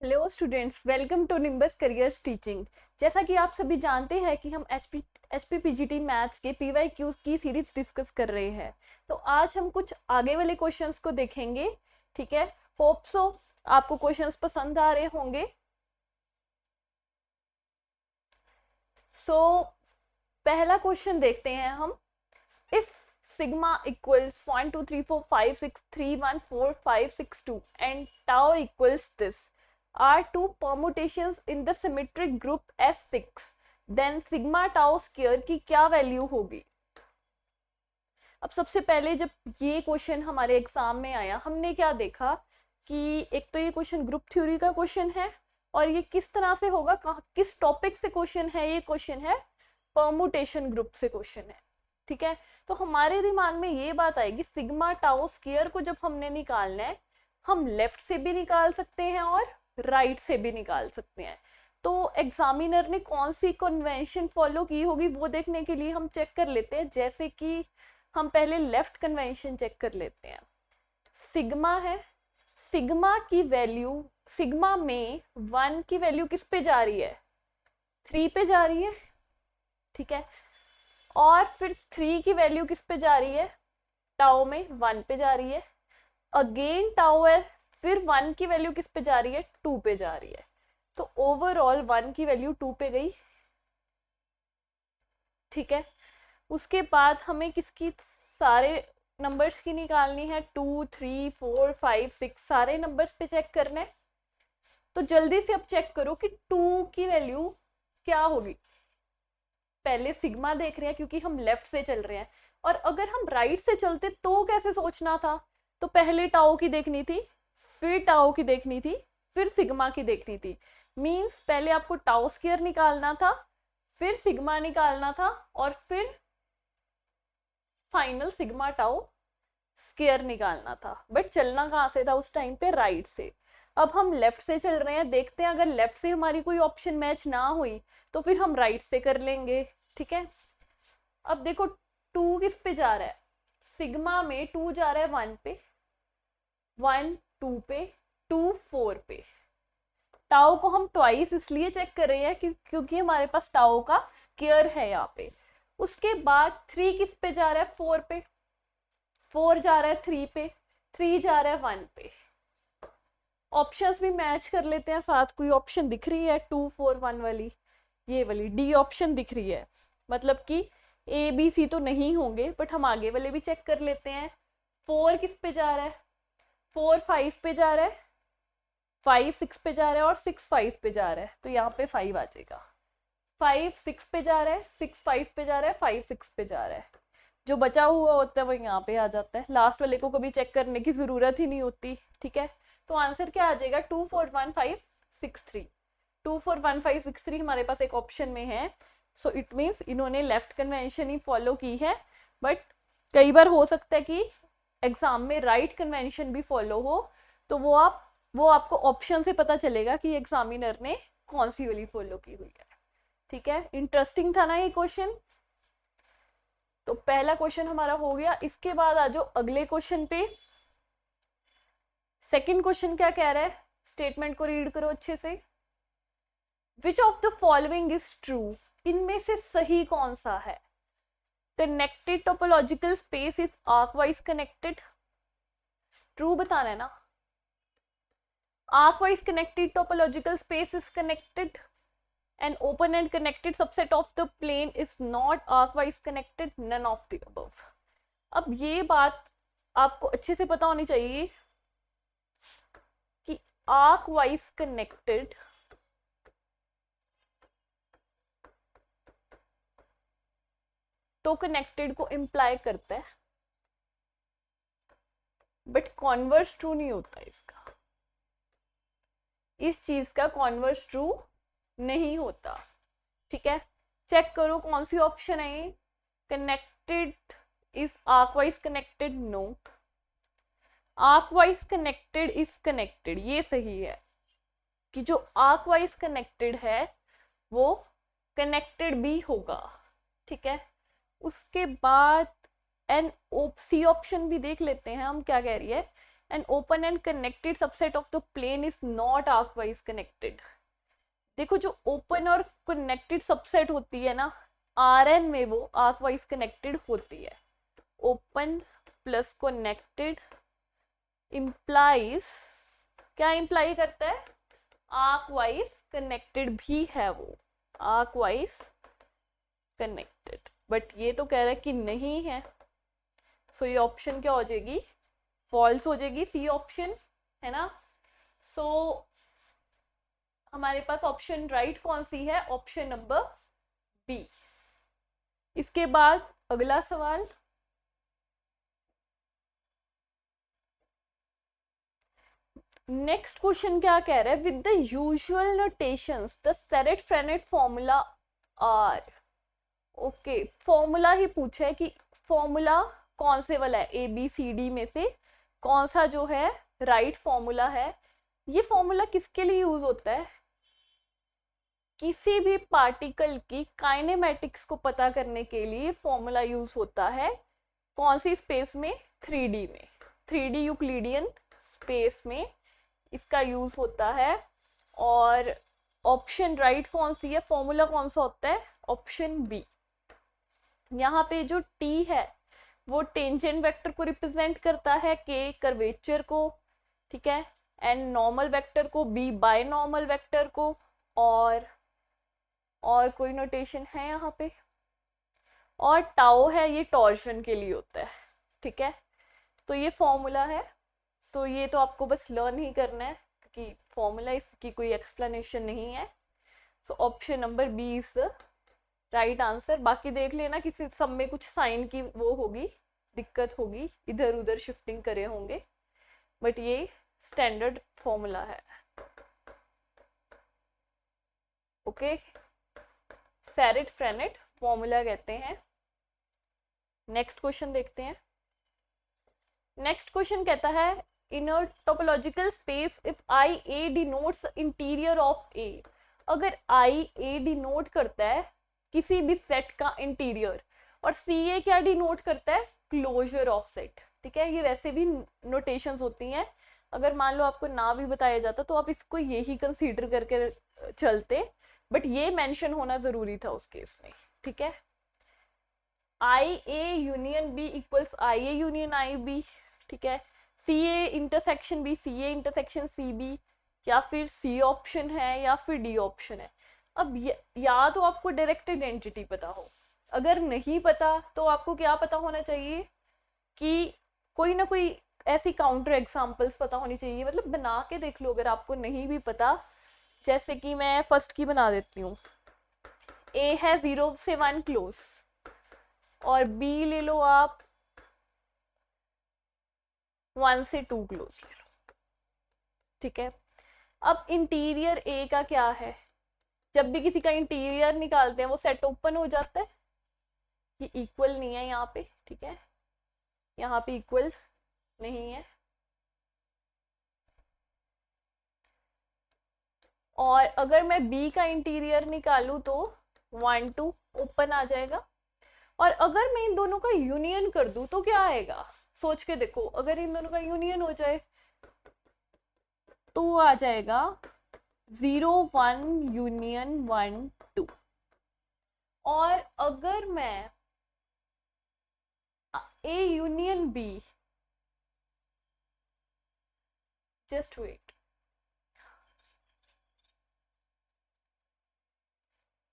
Hello students, welcome to Nimbus careers teaching. जैसा कि आप सभी जानते हैं कि हम एचपीपीजीटी मैथ्स के पीवाईक्यूज की सीरीज डिस्कस कर रहे हैं। तो आज हम कुछ आगे वाले क्वेश्चंस को देखेंगे। ठीक है, होप सो आपको क्वेश्चंस पसंद आ रहे होंगे। सो पहला क्वेश्चन देखते हैं हम। If sigma equals 1 2 3 4 5 6 3 1 4 5 6 2 and tau equals this are two permutations in the symmetric group S6, then sigma tau square की क्या वैल्यू होगी। अब सबसे पहले जब ये क्वेश्चन हमारे एग्जाम में आया, हमने क्या देखा कि एक तो ये क्वेश्चन ग्रुप थ्योरी का क्वेश्चन है और ये किस तरह से होगा, किस टॉपिक से क्वेश्चन है। ये क्वेश्चन है परमुटेशन ग्रुप से क्वेश्चन है। ठीक है, तो हमारे दिमाग में ये बात आएगी, सिग्मा टाउ स्क्वायर को जब हमने निकालना है, हम लेफ्ट से भी निकाल सकते हैं और राइट से भी निकाल सकते हैं। तो एग्जामिनर ने कौन सी कन्वेंशन फॉलो की होगी वो देखने के लिए हम चेक कर लेते हैं। जैसे कि हम पहले लेफ्ट कन्वेंशन चेक कर लेते हैं। सिग्मा है, सिग्मा की वैल्यू, सिग्मा में 1 की वैल्यू किस पे जा रही है, 3 पे जा रही है। ठीक है, और फिर 3 की वैल्यू किस पे जा रही है, टाउ में 1 पे जा रही है। अगेन टाउ है, फिर 1 की वैल्यू किस पे जा रही है, 2 पे जा रही है। तो ओवरऑल 1 की वैल्यू 2 पे गई। ठीक है, उसके बाद हमें किसकी, सारे नंबर्स की निकालनी है। 2 3 4 5 6 सारे नंबर्स पे चेक करना है। तो जल्दी से अब चेक करो कि 2 की वैल्यू क्या होगी। पहले सिग्मा देख रहे हैं क्योंकि हम लेफ्ट से चल रहे हैं, और अगर हम राइट से चलते तो कैसे सोचना था। तो पहले टाओ की देखनी थी, फिर टाओ की देखनी थी, फिर सिग्मा की देखनी थी। मींस पहले आपको टाओ स्क्वायर निकालना था, फिर सिग्मा निकालना था, और फिर फाइनल सिग्मा टाओ स्क्वायर निकालना था। बट चलना कहाँ से था उस टाइम पे, राइट से। अब हम लेफ्ट से चल रहे हैं, देखते हैं अगर लेफ्ट से हमारी कोई ऑप्शन मैच ना हुई तो फिर हम राइट से कर लेंगे। ठीक है, अब देखो 2 किस पे जा रहा है, सिग्मा में 2 जा रहा है 1 पे, 1 2 पे, 2 4 पे। टाओ को हम ट्वाइस इसलिए चेक कर रहे हैं क्योंकि हमारे पास टाओ का स्क्वायर है यहाँ पे। उसके बाद 3 किस पे जा रहा है, 4 पे, 4 जा रहा है 3 पे, 3 जा रहा है 1 पे। ऑप्शंस भी मैच कर लेते हैं साथ। कोई ऑप्शन दिख रही है 2 4 1 वाली, ये वाली डी ऑप्शन दिख रही है, मतलब कि ए बी सी तो नहीं होंगे, बट हम आगे वाले भी चेक कर लेते हैं। 4 किस पे जा रहा है, 4 5 पे जा रहा है, 5 6 पे जा रहा है, और 6 5 पे जा रहा है। तो यहाँ पे 5 आ जाएगा। 5 6 पे जा रहा है, 6 5 पे जा रहा है, 5 6 पे जा रहा है। जो बचा हुआ होता है वो यहाँ पे आ जाता है। लास्ट वाले को कभी चेक करने की जरूरत ही नहीं होती। ठीक है, तो आंसर क्या आ जाएगा, 2 4 1 5 6 3। 2 4 1 5 6 3 हमारे पास एक ऑप्शन में है। सो इट मीन्स इन्होंने लेफ्ट कन्वेंशन ही फॉलो की है। बट कई बार हो सकता है कि एग्जाम में राइट कन्वेंशन भी फॉलो हो, तो वो आपको ऑप्शन से पता चलेगा कि एग्जामिनर ने कौन सी वाली फॉलो की हुई है। ठीक है, इंटरेस्टिंग था ना ये क्वेश्चन। तो पहला क्वेश्चन हमारा हो गया। इसके बाद आ जाओ अगले क्वेश्चन पे। सेकंड क्वेश्चन क्या कह रहा है, स्टेटमेंट को रीड करो अच्छे से। Which of the following is true, इनमें से सही कौन सा है। Connected topological space is arcwise connected, true बताना है ना। Arcwise connected topological space is connected, an open and connected subset of the plane is not arcwise connected, none of the above। अब ये बात आपको अच्छे से पता होनी चाहिए कि arcwise connected तो कनेक्टेड को इंप्लाई करता है, बट कॉन्वर्स ट्रू नहीं होता इसका। इस चीज का कॉन्वर्स ट्रू नहीं होता। ठीक है, चेक करो कौन सी ऑप्शन है ये। Connected is arcwise connected, no. Arcwise connected is connected, ये सही है कि जो आर्कवाइज कनेक्टेड है वो कनेक्टेड भी होगा। ठीक है, उसके बाद एन सी ऑप्शन भी देख लेते हैं हम क्या कह रही है An open and connected subset of the plane is not arcwise connected. देखो जो ओपन और कनेक्टेड सबसेट होती है ना Rn में वो आर्कवाइज कनेक्टेड होती है. ओपन प्लस कनेक्टेड इम्प्लाइज, क्या इम्प्लाई करता है? आर्कवाइज कनेक्टेड भी है वो, आर्कवाइज कनेक्टेड. बट ये तो कह रहा है कि नहीं है, सो ये ऑप्शन क्या हो जाएगी? फॉल्स हो जाएगी, सी ऑप्शन, है ना. सो हमारे पास ऑप्शन राइट कौन सी है? Option number B. इसके बाद अगला सवाल, नेक्स्ट क्वेश्चन क्या कह रहा है? With the usual notations the Serret Frenet formula are. Okay, formula ही पूछा है कि फॉर्मूला कौन से वाला है, ए बी सी डी में से कौन सा जो है राइट फॉर्मूला है. ये फॉर्मूला किसके लिए यूज होता है? किसी भी पार्टिकल की काइनेमेटिक्स को पता करने के लिए फॉर्मूला यूज होता है. कौन सी स्पेस में? 3D में, 3D यूक्लिडियन स्पेस में इसका यूज होता है. और ऑप्शन राइट कौन सी है? फॉर्मूला कौन सा होता है? Option B. यहाँ पे जो टी है वो टेंजेंट वेक्टर को रिप्रेजेंट करता है, के कर्वेचर को, ठीक है, एन नॉर्मल वेक्टर को, बी बाय नॉर्मल वेक्टर को, और कोई नोटेशन है यहाँ पे, और टाओ है, ये टॉर्शन के लिए होता है. ठीक है, तो ये फॉर्मूला है. तो ये तो आपको बस लर्न ही करना है क्योंकि फॉर्मूला, इसकी कोई एक्सप्लेनेशन नहीं है. So option number B is right answer. बाकी देख लेना, किसी सब में कुछ साइन की वो होगी, दिक्कत होगी, इधर उधर शिफ्टिंग करे होंगे, बट ये स्टैंडर्ड फॉर्मूला है. ओके, सेरेट-फ्रेनेट फॉर्मूला कहते हैं. नेक्स्ट क्वेश्चन देखते हैं. नेक्स्ट क्वेश्चन कहता है in a topological space if I A denotes interior of A. अगर आई ए डिनोट करता है किसी भी सेट का इंटीरियर, और सी ए क्या डिनोट करता है? Closure of set. ठीक है, ये वैसे भी नोटेशंस होती हैं. अगर मान लो आपको ना भी बताया जाता तो आप इसको यही कंसीडर करके चलते, बट ये मेंशन होना जरूरी था उस केस में. ठीक है, I A union B equals I A union I B. ठीक है, C A intersection B, C A intersection C B, या फिर सी ऑप्शन है या फिर डी ऑप्शन है. अब या तो आपको डायरेक्ट आइडेंटिटी पता हो, अगर नहीं पता तो आपको क्या पता होना चाहिए कि कोई ना कोई ऐसी काउंटर एग्जांपल्स पता होनी चाहिए. मतलब बना के देख लो अगर आपको नहीं भी पता. जैसे कि मैं फर्स्ट की बना देती हूँ. ए है 0 से 1 क्लोज, और बी ले लो आप 1 से 2 क्लोज ले लो. ठीक है, अब इंटीरियर ए का क्या है? जब भी किसी का इंटीरियर निकालते हैं वो सेट ओपन हो जाता है. ये इक्वल नहीं है यहाँ पे. ठीक है, यहाँ पे इक्वल नहीं है. और अगर मैं बी का इंटीरियर निकालूं तो 1 2 ओपन आ जाएगा. और अगर मैं इन दोनों का यूनियन कर दूं तो क्या आएगा? सोच के देखो, अगर इन दोनों का यूनियन हो जाए तो आ जाएगा 0 1 यूनियन 1 2. और अगर मैं A union B, just wait,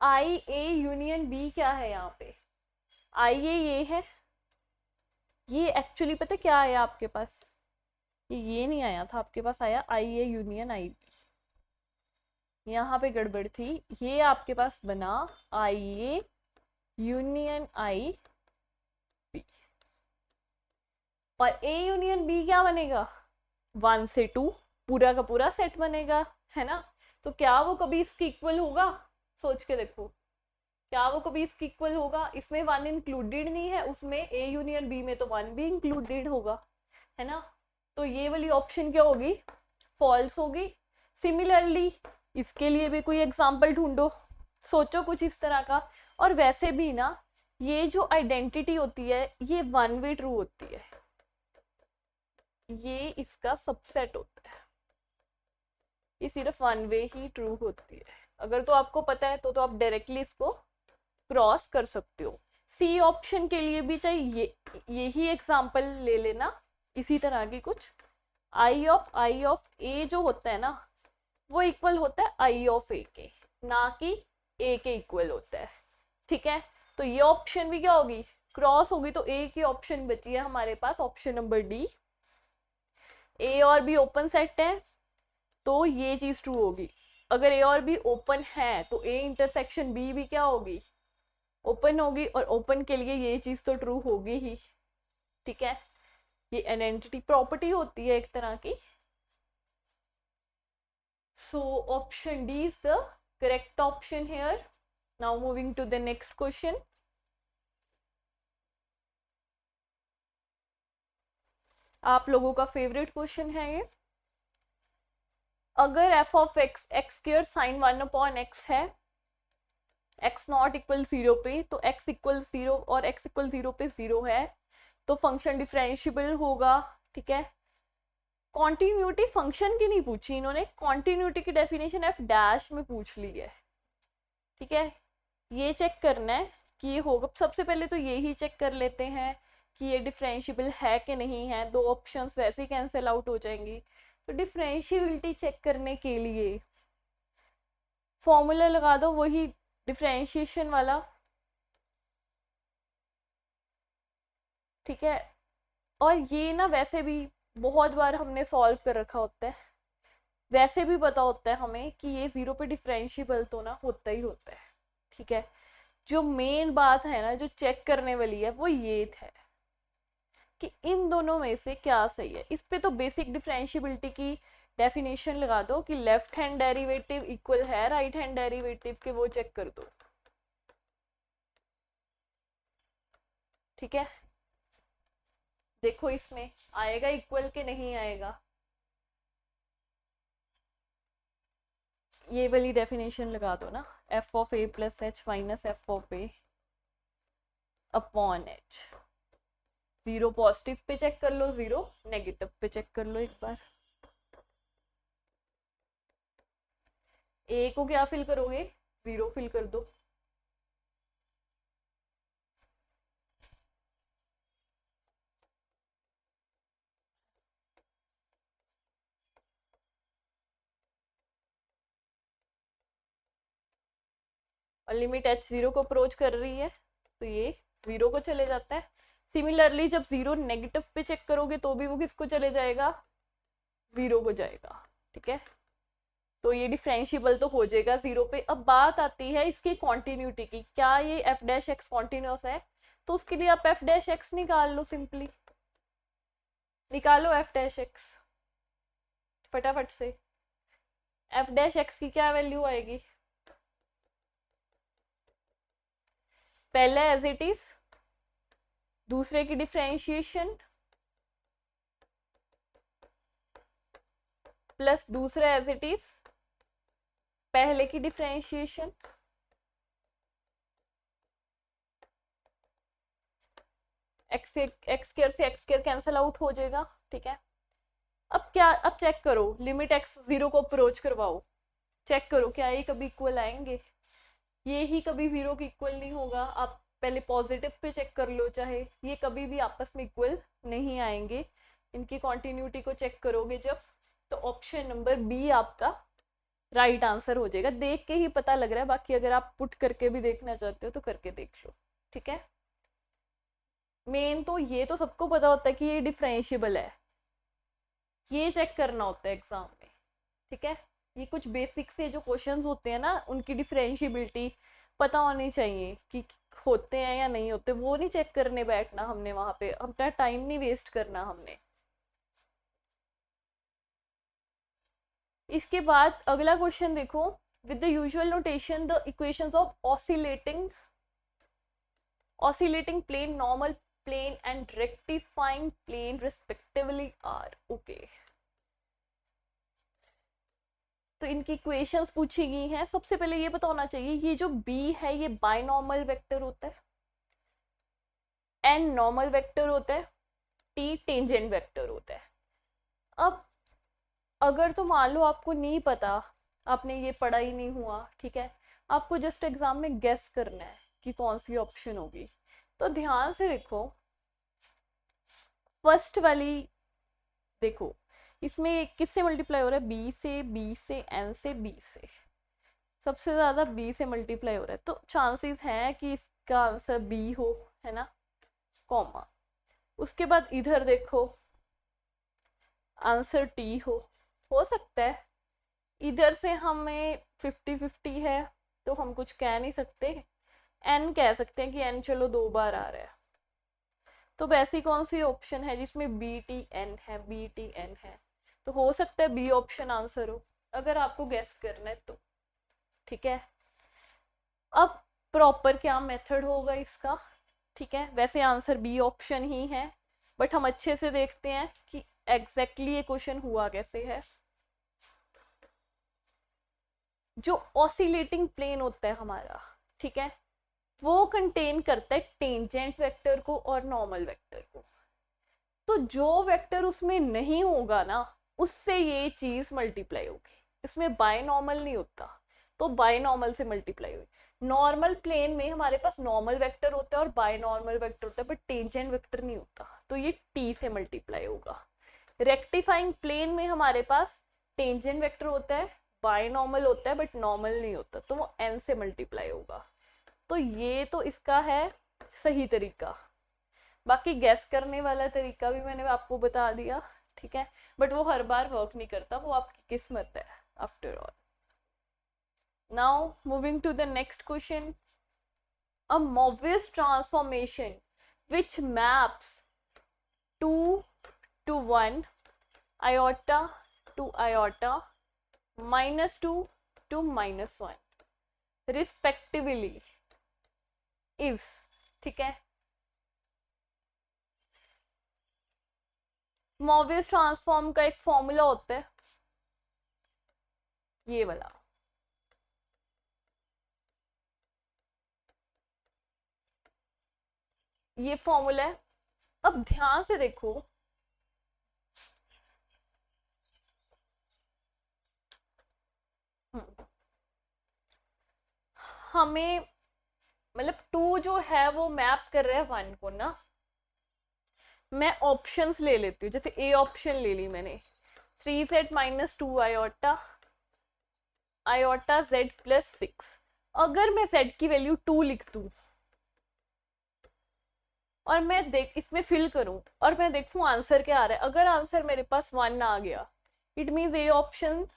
I A union B क्या है यहाँ पे? आई ए ये है, ये एक्चुअली पता क्या आया आपके पास? ये नहीं आया था आपके पास, आया आई ए यूनियन आई बी. यहाँ पे गड़बड़ थी. ये आपके पास बना आई ए यूनियन आई बी, और ए यूनियन बी क्या बनेगा? 1 से 2 पूरा का पूरा सेट बनेगा, है ना. तो क्या वो कभी इसकी इक्वल होगा? सोच के देखो, क्या वो कभी इसकी इक्वल होगा? इसमें 1 इंक्लूडेड नहीं है, उसमें ए यूनियन बी में तो 1 भी इंक्लूडेड होगा, है ना. तो ये वाली ऑप्शन क्या होगी? फॉल्स होगी. सिमिलरली इसके लिए भी कोई एग्जाम्पल ढूंढो, सोचो कुछ इस तरह का. और वैसे भी ना ये जो आइडेंटिटी होती है ये 1 वे ट्रू होती है. ये इसका सबसेट होता है, ये सिर्फ वन वे ही ट्रू होती है। अगर तो आपको पता है तो आप डायरेक्टली इसको क्रॉस कर सकते हो। सी ऑप्शन के लिए भी चाहे यही एग्जांपल ले लेना, इसी तरह की कुछ। आई ऑफ ए जो होता है ना, वो इक्वल होता है आई ऑफ ए के, ना कि ए के इक्वल होता है। ठीक है, तो ये ऑप्शन भी क्या होगी, क्रॉस होगी। तो ए की ऑप्शन बची है हमारे पास, ऑप्शन नंबर डी। ए और बी ओपन सेट है तो ये चीज ट्रू होगी। अगर ए और बी ओपन है तो ए इंटरसेक्शन बी भी क्या होगी, ओपन होगी, और ओपन के लिए ये चीज तो ट्रू होगी ही। ठीक है, ये आइडेंटिटी प्रॉपर्टी होती है एक तरह की। So option D is the correct option here. Now moving to the next question. आप लोगों का फेवरेट क्वेश्चन है ये। अगर F of X X square sine 1/x है, एक्स नॉट इक्वल 0 पे, तो एक्स इक्वल 0 और एक्स इक्वल 0 पे 0 है, तो फंक्शन डिफरेंशिएबल होगा। ठीक है, कॉन्टिन्यूटी फंक्शन की नहीं पूछी इन्होंने, कॉन्टिन्यूटी की डेफिनेशन एफ डैश में पूछ ली है। ठीक है, ये चेक करना है कि ये होगा। सबसे पहले तो ये ही चेक कर लेते हैं कि ये डिफरेंशिएबल है कि नहीं है, दो ऑप्शंस वैसे ही कैंसिल आउट हो जाएंगी। तो डिफरेंशिएबिलिटी चेक करने के लिए फॉर्मूला लगा दो, वही डिफरेंशिएशन वाला। ठीक है, और ये ना वैसे भी बहुत बार हमने सॉल्व कर रखा होता है, वैसे भी पता होता है हमें कि ये 0 पे डिफरेंशिएबल तो ना होता ही होता है। ठीक है, जो मेन बात है ना, जो चेक करने वाली है, वो ये है कि इन दोनों में से क्या सही है। इस पे तो बेसिक डिफरेंशिएबिलिटी की डेफिनेशन लगा दो कि लेफ्ट हैंड डेरिवेटिव इक्वल है राइट हैंड डेरिवेटिव के, वो चेक कर दो। ठीक है, देखो इसमें आएगा इक्वल के नहीं आएगा। ये वाली डेफिनेशन लगा दो ना, F of A plus H minus F of A upon H. 0 positive pay check कर लो, 0 नेगेटिव पे चेक कर लो एक बार। ए को क्या फिल करोगे, 0 फिल कर दो। और लिमिट एच 0 को अप्रोच कर रही है तो ये 0 को चले जाता है। सिमिलरली जब 0 नेगेटिव पे चेक करोगे तो भी वो किसको चले जाएगा, 0 को जाएगा। ठीक है, तो ये डिफरेंशिएबल तो हो जाएगा 0 पे। अब बात आती है इसकी कॉन्टिन्यूटी की, क्या ये एफ डैश एक्स कॉन्टिन्यूस है, तो उसके लिए आप एफ डैश एक्स निकाल लो, सिंपली निकालो एफ डैश एक्स फटाफट से। एफ डैश एक्स की क्या वैल्यू आएगी, पहले एज इट इज, दूसरे की डिफरेंशिएशन प्लस दूसरे एज इट इज पहले की डिफरेंशिएशन, एक्स स्क्वायर से एक्स स्क्वायर कैंसिल आउट हो जाएगा। ठीक है, अब क्या, अब चेक करो, लिमिट एक्स 0 को अप्रोच करवाओ, चेक करो क्या ये कभी इक्वल आएंगे, ये ही कभी 0 की इक्वल नहीं होगा। आप पहले पॉजिटिव पे चेक कर लो, चाहे ये कभी भी आपस में इक्वल नहीं आएंगे। इनकी कॉन्टिन्यूटी को चेक करोगे जब, तो ऑप्शन नंबर बी आपका राइट आंसर हो जाएगा। देख के ही पता लग रहा है, बाकी अगर आप पुट करके भी देखना चाहते हो तो करके देख लो। ठीक है, मेन तो ये तो सबको पता होता है कि ये डिफरेंशिएबल है, ये चेक करना होता है एग्जाम में। ठीक है, ये कुछ बेसिक से जो क्वेश्चंस होते हैं ना, उनकी डिफरेंशिएबिलिटी पता होनी चाहिए कि होते हैं या नहीं होते, वो नहीं चेक करने बैठना हमने वहां पे, अपना टाइम नहीं वेस्ट करना हमने। इसके बाद अगला क्वेश्चन देखो, with the usual notation the equations of oscillating plane, normal plane and rectifying plane respectively are okay। तो इनकी इक्वेशंस पूछी गई हैं। सबसे पहले ये पता होना चाहिए, ये जो b है ये बायनॉर्मल वेक्टर होता है, n नॉर्मल वेक्टर होता है, t टेंजेंट वेक्टर होता है। अब अगर तो मान लो आपको नहीं पता, आपने ये पढ़ा ही नहीं हुआ, ठीक है, आपको जस्ट एग्जाम में गेस करना है कि कौन सी ऑप्शन होगी, तो ध्यान से देखो फर्स्ट वाली। देखो इसमें किससे मल्टीप्लाई हो रहा है, बी से एन से बी से, सबसे ज्यादा बी से मल्टीप्लाई हो रहा है, तो चांसेस हैं कि इसका आंसर बी हो, है ना, कॉमा। उसके बाद इधर देखो आंसर टी हो सकता है। इधर से हमें 50-50 है, तो हम कुछ कह नहीं सकते, एन कह सकते हैं कि एन चलो 2 बार आ रहा है, तो वैसी कौन सी ऑप्शन है जिसमें बी टी एन है, बी टी एन है, तो हो सकता है बी ऑप्शन आंसर हो, अगर आपको गेस करना है तो, ठीक है। अब प्रॉपर क्या मेथड होगा इसका, ठीक है, वैसे आंसर बी ऑप्शन ही है, बट हम अच्छे से देखते हैं कि एग्जैक्टली ये क्वेश्चन हुआ कैसे है। जो ऑसिलेटिंग प्लेन होता है हमारा, ठीक है, वो कंटेन करता है टेंजेंट वेक्टर को और नॉर्मल वेक्टर को, तो जो वेक्टर उसमें नहीं होगा ना, उससे ये चीज मल्टीप्लाई होगी, इसमें बायनॉर्मल नहीं होता, तो बायनॉर्मल से मल्टीप्लाई हुई। नॉर्मल प्लेन में हमारे पास नॉर्मल वेक्टर होता है और बायनॉर्मल वेक्टर होता है, बट टेंजेंट वेक्टर नहीं होता, तो ये टी से मल्टीप्लाई होगा। रेक्टिफाइंग प्लेन में हमारे पास टेंजेंट वेक्टर होता है, बायनॉर्मल होता है, बट नॉर्मल नहीं होता, तो वो एन से मल्टीप्लाई होगा। तो ये तो इसका है सही तरीका, बाकी गैस करने वाला तरीका भी मैंने आपको बता दिया, ठीक है, बट वो हर बार वर्क नहीं करता, वो आपकी किस्मत है after all. Now moving to the next question, a Mobius transformation which maps 2 to 1, iota to iota, -2 to -1 respectively is, ठीक है। मोबियस ट्रांसफॉर्म का एक फॉर्मूला होता है ये वाला, ये फॉर्मूला है। अब ध्यान से देखो, हमें मतलब 2 जो है वो मैप कर रहा है 1 को ना, मैं ऑप्शंस ले लेती हूँ, जैसे ए ऑप्शन ले ली मैंने, 3z -2 आयोटा, आयोटा z +6। अगर मैं z की वैल्यू 2 लिख दूं और मैं देख इसमें फिल करूं और मैं देखूं आंसर क्या आ रहा है, अगर आंसर मेरे पास 1 आ गया, इट मीन्स ए ऑप्शन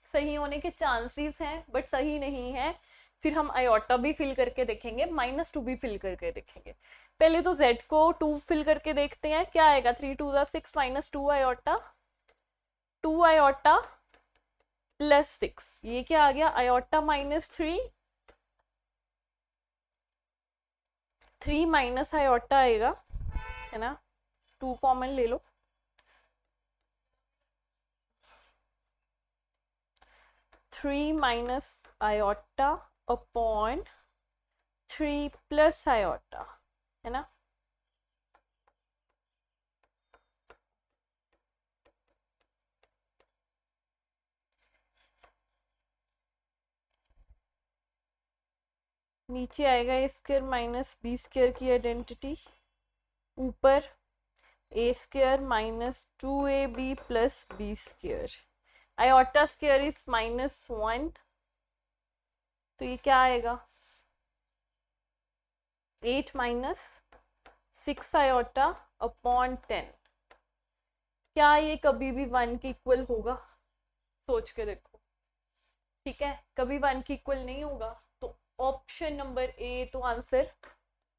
सही होने के चांसेस हैं, बट सही नहीं है। फिर हम आयोटा भी फिल करके देखेंगे, -2 भी फिल करके देखेंगे। पहले तो z को 2 फिल करके देखते हैं, क्या आएगा, 3 2 6 -2 आयोटा, 2 आयोटा +6, ये क्या आ गया, आयोटा -3, 3 माइनस आयोटा आएगा, है ना, 2 कॉमन ले लो, 3 minus iota upon 3 plus iota, है ना। नीचे आएगा A square minus B square की आइडेंटिटी, ऊपर A square -2ab plus B square, iota square is -1, तो ये क्या आएगा, 8 - 6 आयोटा अपॉन 10। क्या ये कभी भी 1 के इक्वल होगा, सोच के देखो, ठीक है, कभी 1 के इक्वल नहीं होगा, तो ऑप्शन नंबर ए तो आंसर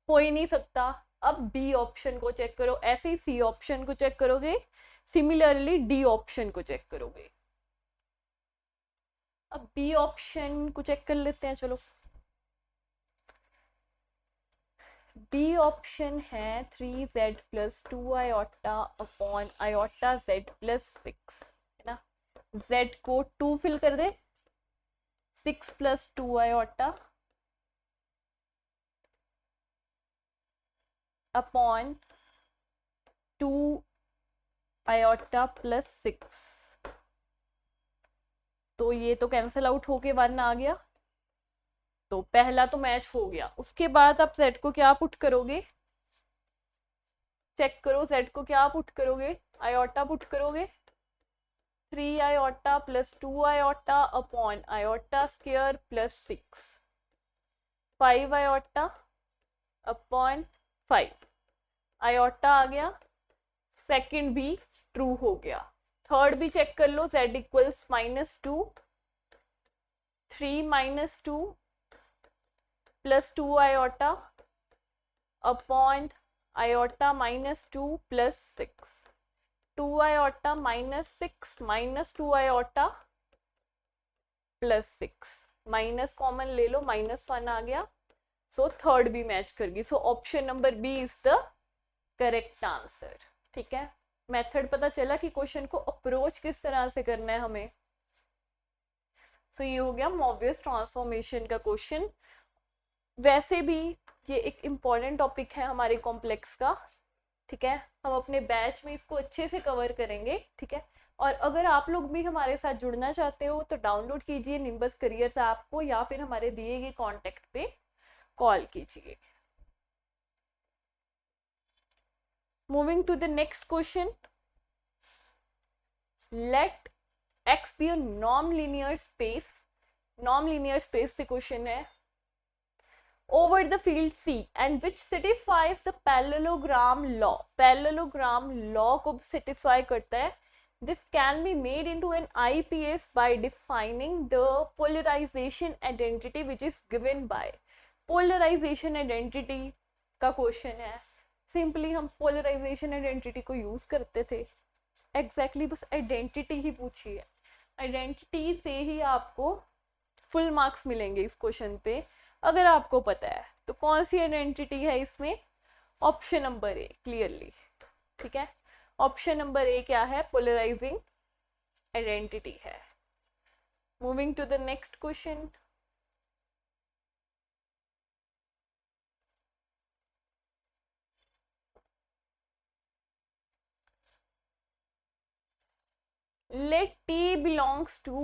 हो ही नहीं सकता। अब बी ऑप्शन को चेक करो, ऐसे ही सी ऑप्शन को चेक करोगे, सिमिलरली डी ऑप्शन को चेक करोगे। अब बी ऑप्शन को चेक कर लेते हैं, चलो। बी ऑप्शन है 3z + 2 iota upon iota z +6, है ना, z को 2 फिल कर दे, 6 + 2 आयोटा अपॉन 2 आयोटा प्लस 6, तो ये तो कैंसिल आउट होके 1 आ गया, तो पहला तो मैच हो गया। उसके बाद आप z को क्या पुट करोगे, चेक करो z को क्या पुट करोगे, आयोटा पुट करोगे, 3 iota plus 2 iota upon iota square plus 6, 5 iota upon 5, iota आ गया, सेकंड भी ट्रू हो गया, थर्ड भी चेक कर लो, z equals -2, 3 -2 plus 2 iota upon iota -2 plus 6, 2 iota -6 -2 iota plus 6, minus common ले लो, -1 आ गया, सो थर्ड भी मैच कर गई। So option number B is the correct answer. ठीक है, मेथड पता चला कि क्वेश्चन को अप्रोच किस तरह से करना है हमें। सो ये हो गया मोबियस ट्रांसफॉर्मेशन का क्वेश्चन। वैसे भी ये एक इम्पॉर्टेंट टॉपिक है हमारे कॉम्प्लेक्स का। ठीक है, हम अपने बैच में इसको अच्छे से कवर करेंगे। ठीक है, और अगर आप लोग भी हमारे साथ जुड़ना चाहते हो तो डाउनलोड कीजिए निम्बस करियर्स ऐप को, या फिर हमारे दिए गए कॉन्टेक्ट पे कॉल कीजिए। Moving to the next question, लेट x be a non-linear space, non-linear space से क्वेश्चन है, over the field C and which satisfies the parallelogram law, parallelogram law को satisfy करता है। This can be made into an IPS by defining the polarization identity which is given by, polarization identity का question है। Simply हम polarization identity को use करते थे, exactly बस आइडेंटिटी ही पूछी है, आइडेंटिटी से ही आपको फुल मार्क्स मिलेंगे इस क्वेश्चन पे अगर आपको पता है। तो कौन सी आइडेंटिटी है इसमें, ऑप्शन नंबर ए क्लियरली। ठीक है, ऑप्शन नंबर ए क्या है, पोलराइजिंग आइडेंटिटी है। Moving to the next question, let T belongs to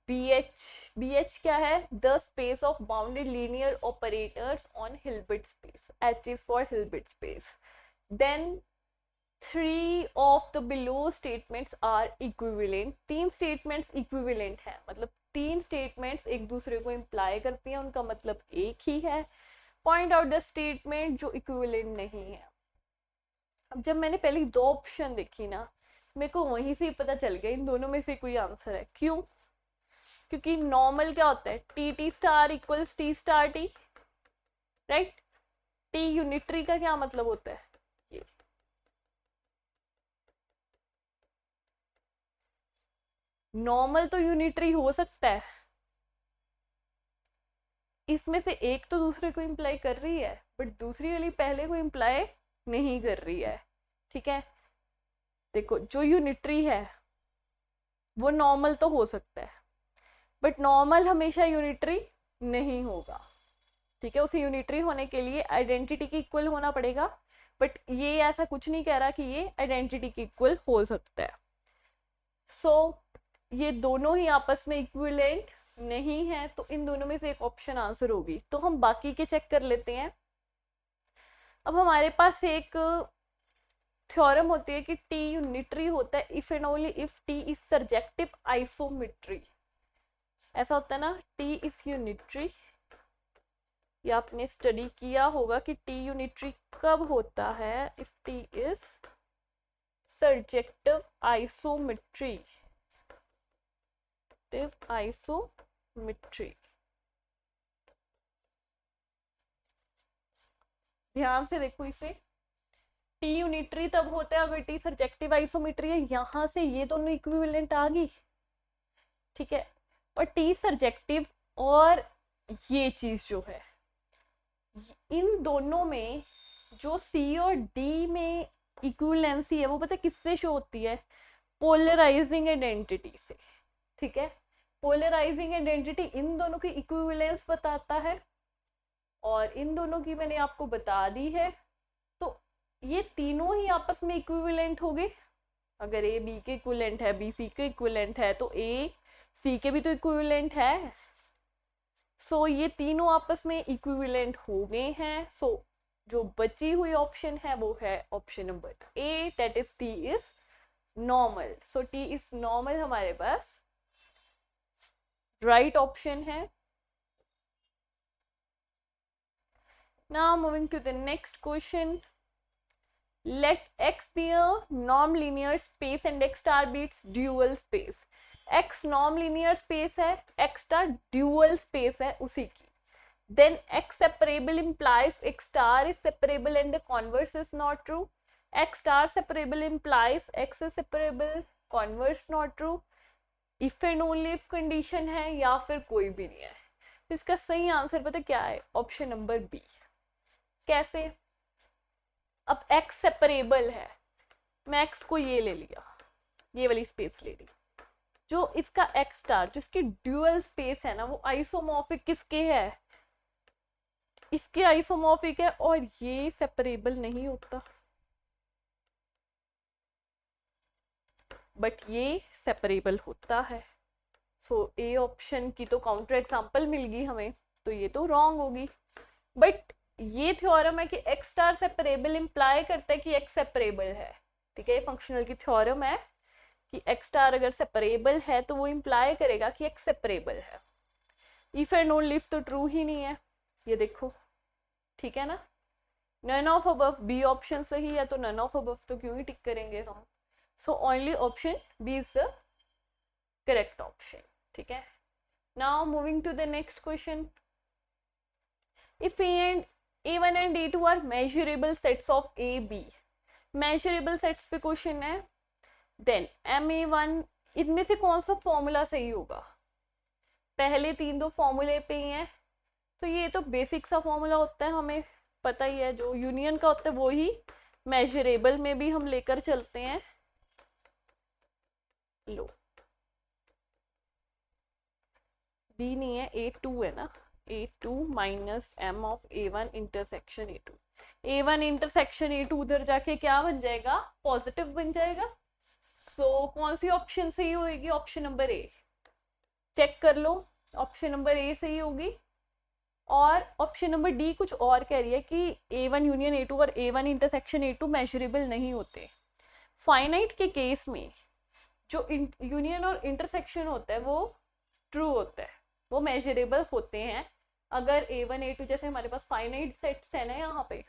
BH, BH क्या है, the space of bounded linear operators on Hilbert space, H is for Hilbert space, then 3 of the below statements are equivalent, 3 statements equivalent है, मतलब 3 statements एक दूसरे को imply करती हैं, उनका मतलब एक ही है। point out the statement जो equivalent नहीं है। अब जब मैंने पहले 2 ऑप्शन देखी ना, मेरे को वहीं से पता चल गया इन दोनों में से कोई आंसर है। क्यों, क्योंकि नॉर्मल क्या होता है, T T star equals T star T, right. T unitary का क्या मतलब होता है, ये नॉर्मल तो यूनिटरी हो सकता है, इसमें से एक तो दूसरे को इम्प्लाई कर रही है, बट दूसरी वाली पहले को इम्प्लाई नहीं कर रही है। ठीक है, देखो जो यूनिटरी है वो नॉर्मल तो हो सकता है, बट नॉर्मल हमेशा यूनिटरी नहीं होगा। ठीक है, उसे यूनिटरी होने के लिए आइडेंटिटी की इक्वल होना पड़ेगा, बट ये ऐसा कुछ नहीं कह रहा कि ये आइडेंटिटी की इक्वल हो सकता है। सो ये दोनों ही आपस में इक्विवेलेंट नहीं है, तो इन दोनों में से एक ऑप्शन आंसर होगी। तो हम बाकी के चेक कर लेते हैं। अब हमारे पास एक थ्योरम होती है कि टी यूनिटरी होता है if and only if T is surjective isometry. ऐसा होता है ना, टी इज यूनिटरी, ये आपने स्टडी किया होगा कि टी यूनिटरी कब होता है, if T is surjective isometry, isometry. ध्यान से देखो इसे, टी यूनिटरी तब होता है अगर टी सर्जेक्टिव आइसोमेट्री है, यहां से ये दोनों इक्विवेलेंट आ गई। ठीक है, और टी सर्जेक्टिव और ये चीज जो है, इन दोनों में जो सी और डी में इक्विवेलेंसी है वो पता है किससे शो होती है, पोलराइजिंग आइडेंटिटी से। ठीक है, पोलराइजिंग आइडेंटिटी इन दोनों की इक्विवेलेंस बताता है, और इन दोनों की मैंने आपको बता दी है। तो ये तीनों ही आपस में इक्विवेलेंट हो गए। अगर ए बी के इक्विवेलेंट है, बी सी के इक्विवेलेंट है, तो ए सी के भी तो इक्विवेलेंट है। सो ये तीनों आपस में इक्विवेलेंट हो गए हैं। सो जो बची हुई ऑप्शन है वो है option number A, that is T is normal. So T is normal हमारे पास राइट ऑप्शन है। Now moving to the next question, let x be a norm linear space and x star be its dual space। x norm linear space है, x star dual space है उसी की। then x separable implies x star is separable and the converse is not true। x star separable implies x is separable, converse not true। if and only if condition है या फिर कोई भी नहीं है। इसका सही आंसर पता क्या है? Option number B. कैसे? अब x सेपरेबल है, मैं x को ये ले लिया, ये वाली स्पेस ले ली, जो इसका x स्टार जो इसकी ड्यूअल स्पेस है ना, वो आइसोमॉर्फिक किसके है? इसके आइसोमॉर्फिक है, और ये सेपरेबल नहीं होता, बट ये सेपरेबल होता है। सो ए ऑप्शन की तो काउंटर एग्जांपल मिल गई हमें, तो ये तो रॉन्ग होगी। बट ये थ्योरम है कि x स्टार सेपरेबल इंप्लाई करता है कि x सेपरेबल है। ठीक है, ये फंक्शनल की थ्योरम है कि x स्टार अगर सेपरेबल है तो वो इंप्लाई करेगा कि x सेपरेबल है। इफ एंड ओनली इफ तो ट्रू ही नहीं है, ये देखो। ठीक है ना, none of above, B option सही है, तो नन ऑफ अबव तो क्यों ही टिक करेंगे हम। So only option B is the correct option. ठीक है, now moving to the next question, if A1 and A2 are measurable sets of A, B, measurable sets पे क्वेश्चन है, then MA1, इनमें से कौन सा फॉर्मूला सही होगा? पहले तीन दो फॉर्मूले पे ही हैं, तो ये तो बेसिक सा फॉर्मूला होता है, हमें पता ही है, जो यूनियन का होता है वो ही मेजरेबल में भी हम लेकर चलते हैं। लो, बी नहीं है, A2 है ना, A2 minus M of A1 intersection A2। A1 intersection A2 उधर जाके क्या बन जाएगा? पॉजिटिव बन जाएगा। सो कौन सी ऑप्शन सही होगी? ऑप्शन नंबर ए। चेक कर लो, ऑप्शन नंबर ए सही होगी। और ऑप्शन नंबर डी कुछ और कह रही है कि A1 यूनियन A2 और A1 इंटरसेक्शन A2 मेजरेबल नहीं होते। फाइनाइट के केस में जो यूनियन और इंटरसेक्शन होता है वो ट्रू होता है, वो मेजरेबल होते हैं। अगर A1 A2 जैसे हमारे पास फाइनाइट सेट्स है ना यहाँ पे,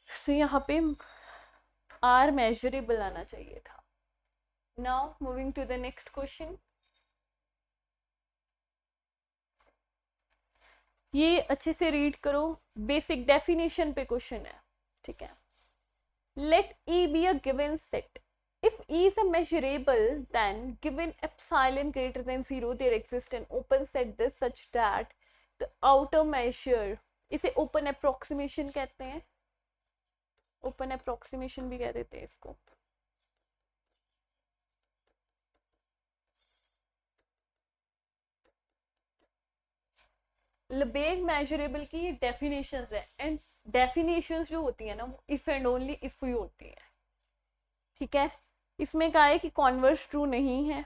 तो यहाँ पे R मेजरेबल आना चाहिए था। Now moving to the next question, ये अच्छे से रीड करो, बेसिक डेफिनेशन पे क्वेश्चन है। ठीक है, late E be a given set। If E is a measurable, then given epsilon greater than 0, there exists an open set this such that the outer measure, इसे open approximation कहते हैं, open approximation भी कह देते हैं इसको। लेबेग measurable की ये डेफिनेशंस है, एंड डेफिनेशंस जो होती है ना वो if and only if he होती है। ठीक है, इसमें कहा है कि कॉन्वर्स ट्रू नहीं है।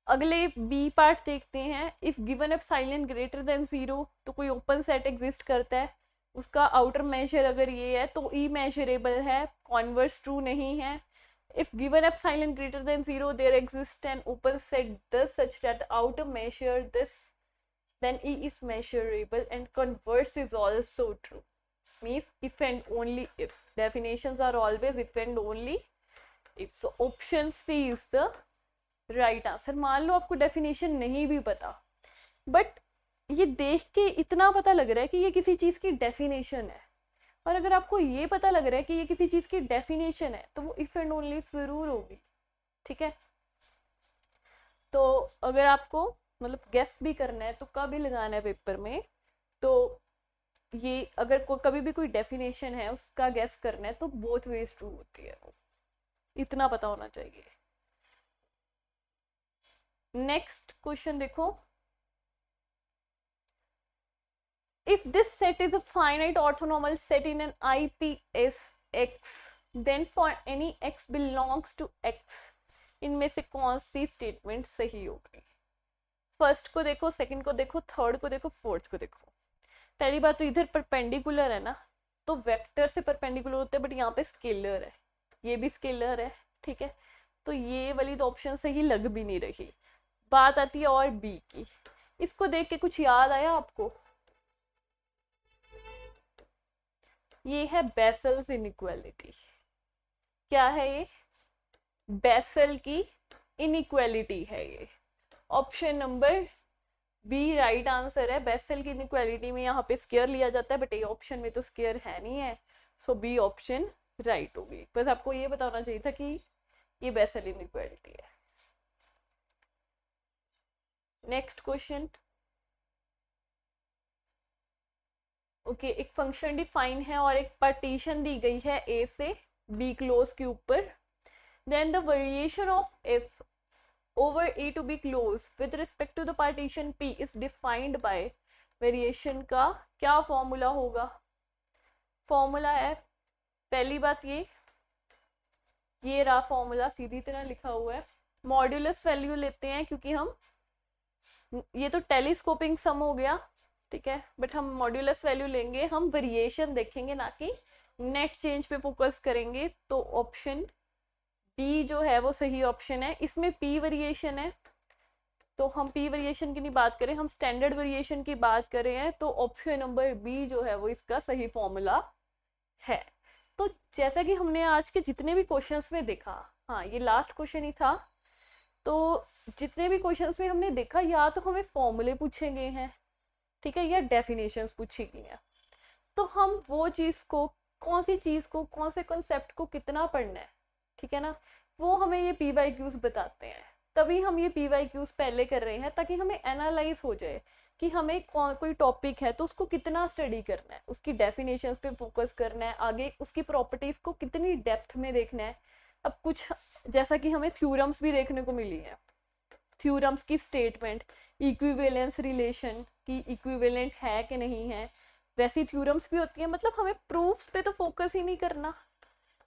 अगले बी पार्ट देखते हैं, if given epsilon greater than 0 तो कोई ओपन सेट एग्जिस्ट करता है, उसका आउटर मेजर अगर ये है तो ई मेजरेबल है, कॉन्वर्स ट्रू नहीं है। If given epsilon greater than 0 there exist an open set this such that outer measure this, then E is measurable and converse is also true, means if and only if, definitions are always if and only if। so option C is the right answer। मान लो आपको definition नहीं भी पता, but ये देख के इतना पता लग रहा है कि ये किसी चीज की definition है, और अगर आपको ये पता लग रहा है कि ये किसी चीज की definition है तो वो if and only if जरूर होगी। ठीक है, तो अगर आपको मतलब गेस भी करना है, तुक्का भी लगाना है पेपर में, तो ये अगर कभी भी कोई डेफिनेशन है उसका गेस करना है तो बोथ वेज ट्रू होती है, वो इतना पता होना चाहिए। नेक्स्ट क्वेश्चन देखो, if this set is a finite orthonormal set in an IPS x, then for any x belongs to x, इनमें से कौन सी स्टेटमेंट सही होगी? फर्स्ट को देखो, सेकंड को देखो, थर्ड को देखो, फोर्थ को देखो। पहली बात तो इधर परपेंडिकुलर है ना, तो वेक्टर से परपेंडिकुलर होते हैं, बट यहाँ पे स्केलर है, ये भी स्केलर है, ठीक है, तो ये वाली तो ऑप्शन सही लग भी नहीं रही। बात आती है और बी की, इसको देख के कुछ याद आया आपको? ये है बेसल्स इनइक्वालिटी। क्या है ये? बेसल की इनइक्वालिटी है ये। Option number B right answer है। बेसल की इनइक्वालिटी में यहाँ पे स्क्वायर लिया जाता है, बट ये ऑप्शन में तो स्क्वायर है नहीं है, सो बी ऑप्शन राइट होगी। बस आपको ये बताना चाहिए था कि ये बेसल इनइक्वालिटी है। Next question. ओके, एक फंक्शन डिफाइन है और एक पार्टीशन दी गई है ए से बी क्लोज के ऊपर। Then the variation of F over A to be closed with respect to the partition P is defined by variation का क्या फॉर्मूला होगा? फॉर्मूला है, पहली बात ये रहा फॉर्मूला, सीधी तरह लिखा हुआ है। मॉड्यूलस वैल्यू लेते हैं क्योंकि हम, ये तो टेलीस्कोपिंग सम हो गया, ठीक है, बट हम मॉड्यूलस वैल्यू लेंगे, हम वेरिएशन देखेंगे ना कि नेट चेंज पे फोकस करेंगे। तो ऑप्शन बी जो है वो सही ऑप्शन है। इसमें पी वेरिएशन है, तो हम पी वेरिएशन की नहीं बात करें, हम स्टैंडर्ड वेरिएशन की बात कर रहे हैं, तो ऑप्शन नंबर बी जो है वो इसका सही फॉर्मूला है। तो जैसा कि हमने आज के जितने भी क्वेश्चंस में देखा, हाँ ये लास्ट क्वेश्चन ही था, तो जितने भी क्वेश्चंस में हमने देखा या तो हमें फॉर्मूले पूछे गए हैं, ठीक है, या डेफिनेशंस पूछी गई हैं, तो हम वो चीज़ को, कौन सी चीज़ को, कौन से कॉन्सेप्ट को कितना पढ़ना है, ठीक है ना, वो हमें ये PYQs बताते हैं। तभी हम ये PYQs पहले कर रहे हैं ताकि हमें एनालाइज हो जाए कि हमें कोई टॉपिक है तो उसको कितना स्टडी करना है, उसकी डेफिनेशंस पे फोकस करना है, आगे उसकी प्रॉपर्टीज को कितनी डेप्थ में देखना है। अब कुछ जैसा कि हमें थ्योरम्स भी देखने को मिली है, थ्योरम्स की स्टेटमेंट, इक्विवेलेंस रिलेशन की इक्विवेलेंट है कि नहीं है, वैसी थ्योरम्स भी होती है। मतलब हमें प्रूफ्स पे तो फोकस ही नहीं करना,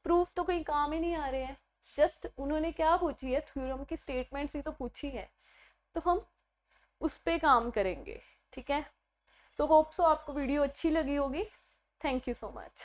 प्रूफ तो कोई काम ही नहीं आ रहे हैं, जस्ट उन्होंने क्या पूछी है, थ्योरम की स्टेटमेंट्स ही तो पूछी है, तो हम उस पे काम करेंगे, ठीक है। सो होप सो आपको वीडियो अच्छी लगी होगी। Thank you so much.